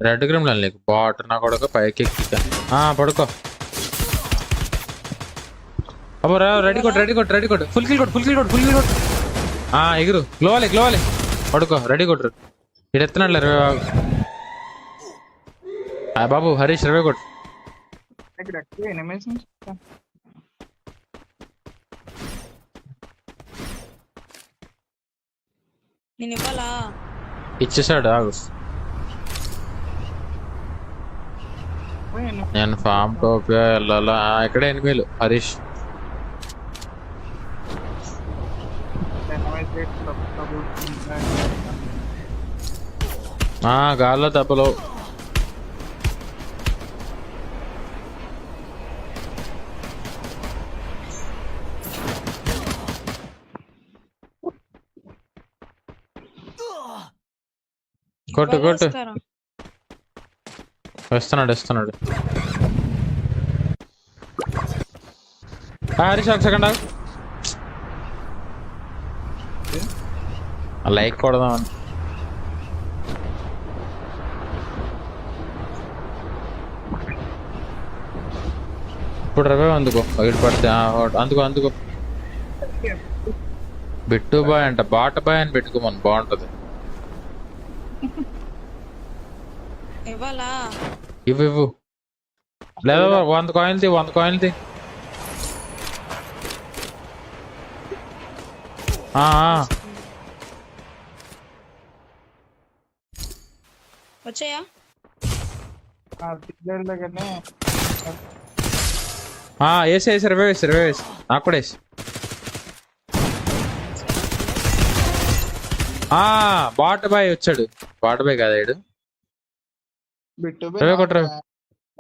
red criminal నీకు bat నా కొడుకు పైకి ఎక్కిక పడుకో అబ్బో రెడీ కొట్టు ఫుల్ కిల్ కొట్టు ఎగురు గ్లోవాలి పడుకో రెడీ కొట్టు ఇటు ఎత్తున్నాడు బాబు హరీష్ రవే కొట్టు నేను ఇవ్వాలా ఇచ్చేసాడు ఆగు నేను ఫామ్ టోపీ వెళ్ళాలా ఇక్కడ ఎనిమిలు హరీష్ గాల్లో దెబ్బలు కొట్టు వస్తున్నాడు హరీష్ ఒక సెకండ్ లైక్ కొడదామని ఇప్పుడు రవే అందుకో ఒకటి పడితే అందుకో బిట్టు బాయ్ అంట బాట బాయ్ అని పెట్టుకోమని బాగుంటది ఇవ్వాలా ఇవ్వు లేదా 100 కాయిన్లు తీ వచ్చాయా వేసి రవే వేసి నాకు కూడా వేసి బాట బాయ్ వచ్చాడు బాట బాయ్ కాదా రవే కొట్టు